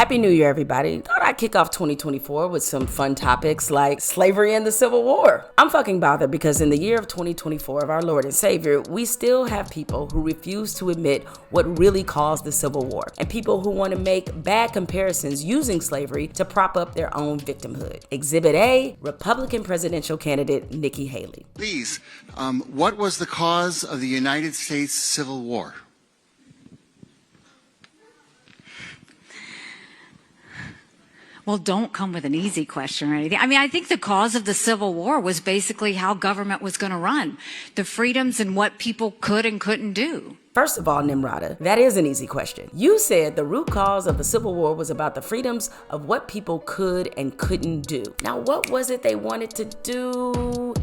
Happy New Year, everybody. Thought I'd kick off 2024 with some fun topics like slavery and the Civil War. I'm fucking bothered because in the year of 2024 of our Lord and Savior, we still have people who refuse to admit what really caused the Civil War, and people who want to make bad comparisons using slavery to prop up their own victimhood. Exhibit A, Republican presidential candidate Nikki Haley. Please, what was the cause of the United States Civil War? Well, don't come with an easy question or anything. I mean, I think the cause of the Civil War was basically how government was going to run, the freedoms and what people could and couldn't do. First of all, Nimrata, that is an easy question. You said the root cause of the Civil War was about the freedoms of what people could and couldn't do. Now, what was it they wanted to do?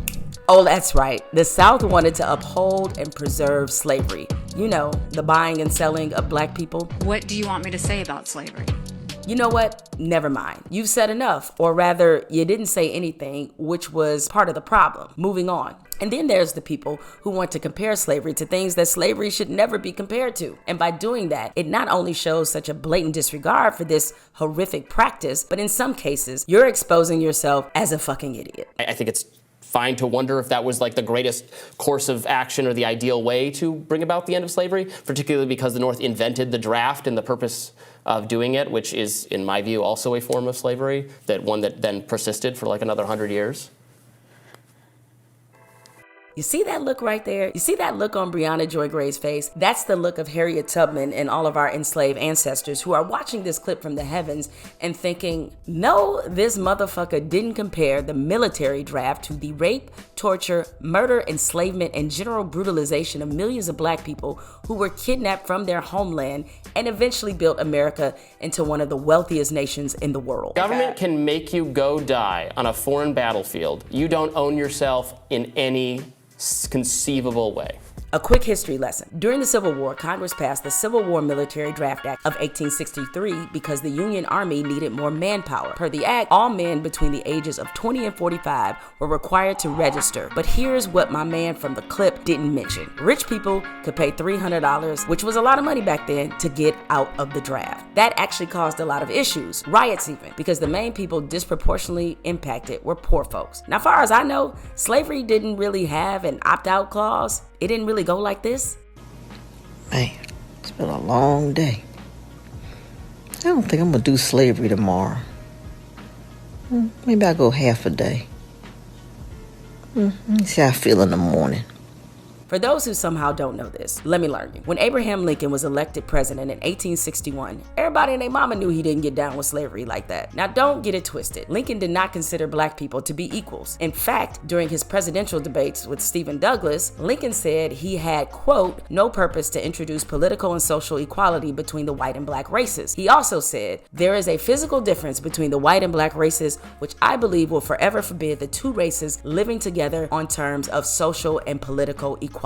Oh, that's right. The South wanted to uphold and preserve slavery. You know, the buying and selling of black people. What do you want me to say about slavery? You know what? Never mind. You've said enough, or rather, you didn't say anything, which was part of the problem. Moving on. And then there's the people who want to compare slavery to things that slavery should never be compared to. And by doing that, it not only shows such a blatant disregard for this horrific practice, but in some cases, you're exposing yourself as a fucking idiot. I think it's fine to wonder if that was like the greatest course of action or the ideal way to bring about the end of slavery, particularly because the North invented the draft and the purpose of doing it, which is, in my view, also a form of slavery, that one that then persisted for like another 100 years. You see that look right there? You see that look on Breonna Joy Gray's face? That's the look of Harriet Tubman and all of our enslaved ancestors who are watching this clip from the heavens and thinking, no, this motherfucker didn't compare the military draft to the rape, torture, murder, enslavement, and general brutalization of millions of black people who were kidnapped from their homeland and eventually built America into one of the wealthiest nations in the world. Government can make you go die on a foreign battlefield. You don't own yourself in any conceivable way. A quick history lesson. During the Civil War, Congress passed the Civil War Military Draft Act of 1863 because the Union Army needed more manpower. Per the act, all men between the ages of 20 and 45 were required to register. But here's what my man from the clip didn't mention. Rich people could pay $300, which was a lot of money back then, to get out of the draft. That actually caused a lot of issues, riots even, because the main people disproportionately impacted were poor folks. Now, far as I know, slavery didn't really have an opt-out clause. It didn't really go like this. Man, it's been a long day. I don't think I'm gonna do slavery tomorrow. Maybe I'll go half a day. Let me see how I feel in the morning. For those who somehow don't know this, let me learn you. When Abraham Lincoln was elected president in 1861, everybody and their mama knew he didn't get down with slavery like that. Now don't get it twisted. Lincoln did not consider black people to be equals. In fact, during his presidential debates with Stephen Douglas, Lincoln said he had, quote, no purpose to introduce political and social equality between the white and black races. He also said, there is a physical difference between the white and black races, which I believe will forever forbid the two races living together on terms of social and political equality.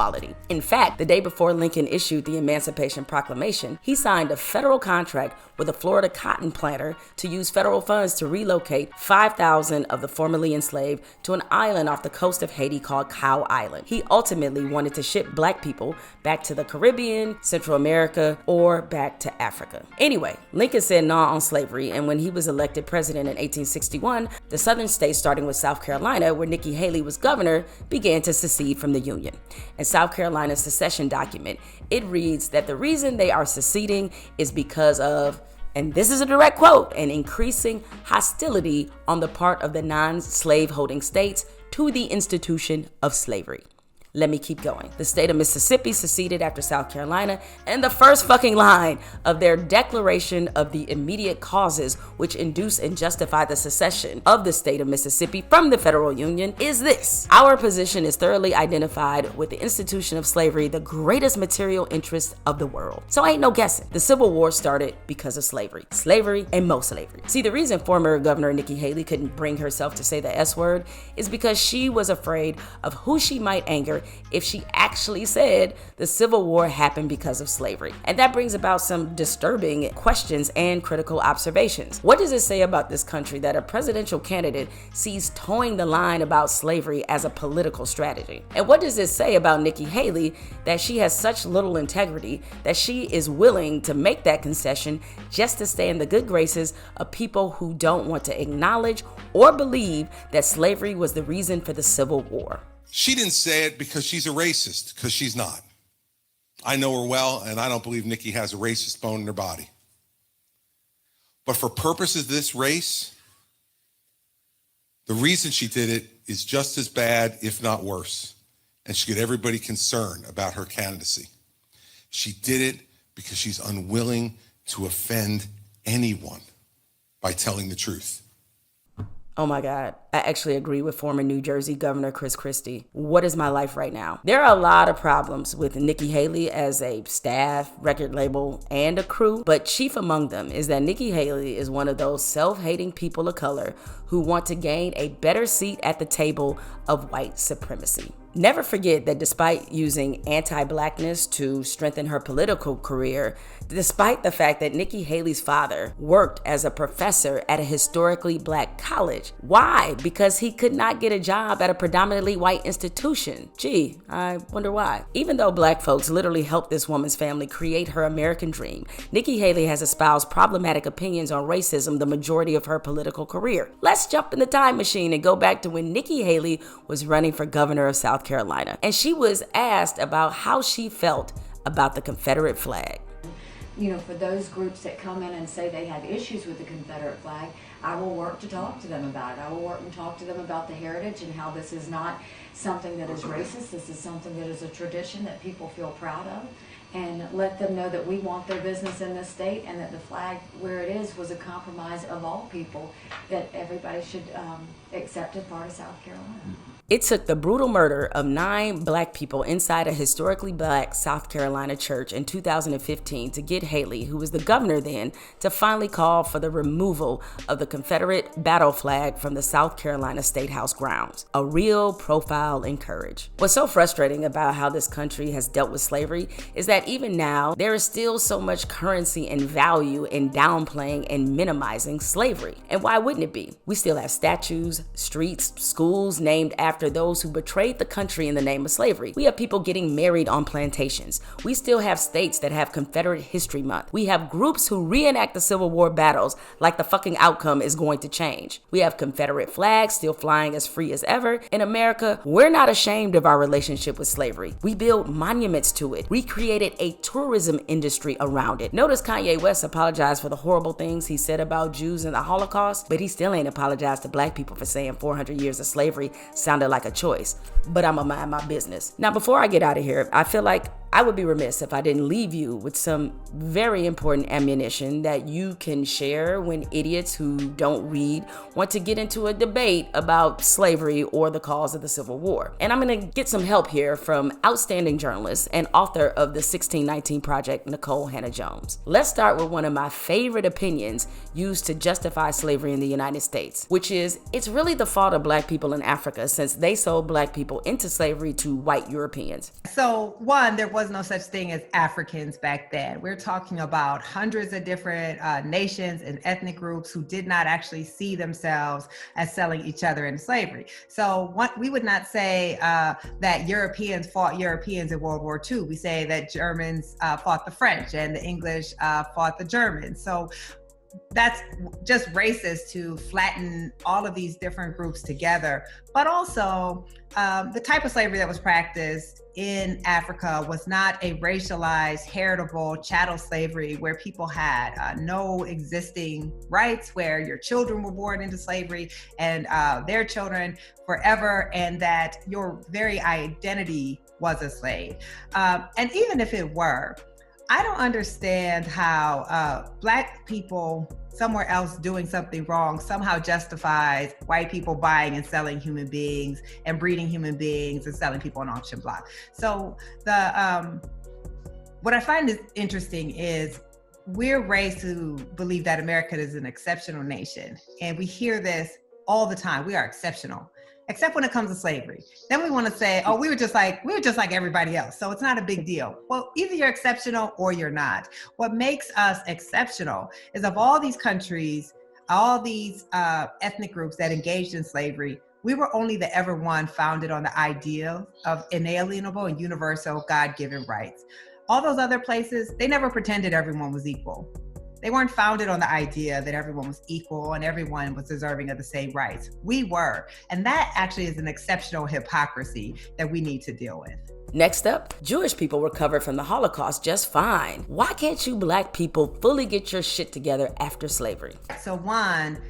In fact, the day before Lincoln issued the Emancipation Proclamation, he signed a federal contract with a Florida cotton planter to use federal funds to relocate 5,000 of the formerly enslaved to an island off the coast of Haiti called Cow Island. He ultimately wanted to ship black people back to the Caribbean, Central America, or back to Africa. Anyway, Lincoln said no on slavery, and when he was elected president in 1861, the southern states, starting with South Carolina, where Nikki Haley was governor, began to secede from the Union. In South Carolina's secession document, it reads that the reason they are seceding is because of, and this is a direct quote, an increasing hostility on the part of the non-slave holding states to the institution of slavery. Let me keep going. The state of Mississippi seceded after South Carolina, and the first fucking line of their declaration of the immediate causes which induce and justify the secession of the state of Mississippi from the federal union is this: our position is thoroughly identified with the institution of slavery, the greatest material interest of the world. So ain't no guessing. The Civil War started because of slavery. Slavery and more slavery. See, the reason former Governor Nikki Haley couldn't bring herself to say the S word is because she was afraid of who she might anger sure if she actually said the Civil War happened because of slavery. And that brings about some disturbing questions and critical observations. What does it say about this country that a presidential candidate sees towing the line about slavery as a political strategy? And what does it say about Nikki Haley that she has such little integrity that she is willing to make that concession just to stay in the good graces of people who don't want to acknowledge or believe that slavery was the reason for the Civil War? She didn't say it because she's a racist, because she's not. I know her well, and I don't believe Nikki has a racist bone in her body. But for purposes of this race, the reason she did it is just as bad, if not worse, and should get everybody concerned about her candidacy. She did it because she's unwilling to offend anyone by telling the truth. Oh my God, I actually agree with former New Jersey Governor Chris Christie. What is my life right now? There are a lot of problems with Nikki Haley as a staff, record label, and a crew, but chief among them is that Nikki Haley is one of those self-hating people of color who want to gain a better seat at the table of white supremacy. Never forget that despite using anti-blackness to strengthen her political career, despite the fact that Nikki Haley's father worked as a professor at a historically black college. Why? Because he could not get a job at a predominantly white institution. Gee, I wonder why. Even though black folks literally helped this woman's family create her American dream, Nikki Haley has espoused problematic opinions on racism the majority of her political career. Let's jump in the time machine and go back to when Nikki Haley was running for governor of South Carolina, and she was asked about how she felt about the Confederate flag. You know, for those groups that come in and say they have issues with the Confederate flag, I will work to talk to them about it. I will work and talk to them about the heritage and how this is not something that is racist. This is something that is a tradition that people feel proud of, and let them know that we want their business in this state, and that the flag where it is was a compromise of all people that everybody should accept as part of South Carolina. It took the brutal murder of 9 black people inside a historically black South Carolina church in 2015 to get Haley, who was the governor then, to finally call for the removal of the Confederate battle flag from the South Carolina State House grounds. A real profile in courage. What's so frustrating about how this country has dealt with slavery is that even now, there is still so much currency and value in downplaying and minimizing slavery. And why wouldn't it be? We still have statues, streets, schools named after those who betrayed the country in the name of slavery. We have people getting married on plantations. We still have states that have Confederate History Month. We have groups who reenact the Civil War battles like the fucking outcome is going to change. We have Confederate flags still flying as free as ever. In America, we're not ashamed of our relationship with slavery. We built monuments to it. We created a tourism industry around it. Notice Kanye West apologized for the horrible things he said about Jews and the Holocaust, but he still ain't apologized to black people for saying 400 years of slavery sounded like a choice. But I'ma mind my business. Now, before I get out of here, I feel like I would be remiss if I didn't leave you with some very important ammunition that you can share when idiots who don't read want to get into a debate about slavery or the cause of the Civil War. And I'm gonna get some help here from outstanding journalist and author of the 1619 Project, Nicole Hannah-Jones. Let's start with one of my favorite opinions used to justify slavery in the United States, which is it's really the fault of black people in Africa since they sold black people into slavery to white Europeans. So one, there was no such thing as Africans back then. We're talking about hundreds of different nations and ethnic groups who did not actually see themselves as selling each other into slavery. So we would not say that Europeans fought Europeans in World War II. We say that Germans fought the French and the English fought the Germans. So that's just racist to flatten all of these different groups together. But also, the type of slavery that was practiced in Africa was not a racialized, heritable chattel slavery where people had no existing rights, where your children were born into slavery and their children forever, and that your very identity was a slave. And even if it were, I don't understand how Black people somewhere else doing something wrong somehow justifies white people buying and selling human beings and breeding human beings and selling people on auction block. So what I find is interesting is we're raised to believe that America is an exceptional nation. And we hear this all the time. We are exceptional. except when it comes to slavery. Then we want to say, oh, we were just like everybody else, so it's not a big deal. Well, either you're exceptional or you're not. What makes us exceptional is of all these countries, all these ethnic groups that engaged in slavery, we were only the ever one founded on the idea of inalienable and universal God-given rights. All those other places, they never pretended everyone was equal. They weren't founded on the idea that everyone was equal and everyone was deserving of the same rights. We were. And that actually is an exceptional hypocrisy that we need to deal with. Next up, Jewish people recovered from the Holocaust just fine. Why can't you Black people fully get your shit together after slavery? So one,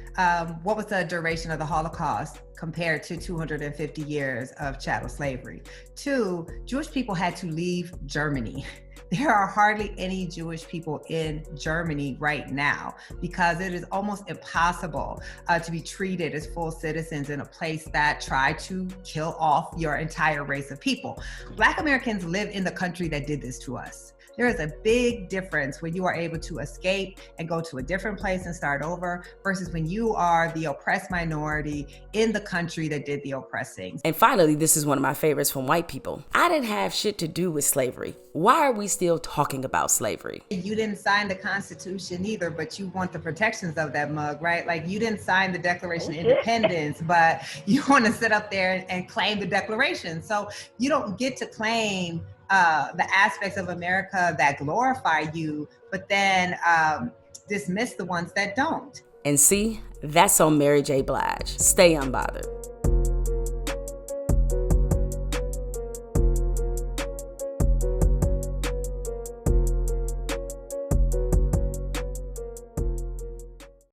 what was the duration of the Holocaust compared to 250 years of chattel slavery? Two, Jewish people had to leave Germany. There are hardly any Jewish people in Germany right now because it is almost impossible to be treated as full citizens in a place that tried to kill off your entire race of people. Black Americans live in the country that did this to us. There is a big difference when you are able to escape and go to a different place and start over versus when you are the oppressed minority in the country that did the oppressing. And finally, this is one of my favorites from white people. I didn't have shit to do with slavery. Why are we still talking about slavery? You didn't sign the Constitution either, but you want the protections of that mug, right? Like you didn't sign the Declaration of Independence, but you want to sit up there and claim the Declaration. So you don't get to claim the aspects of America that glorify you, but then dismiss the ones that don't. And see, that's on Mary J. Blige. Stay unbothered.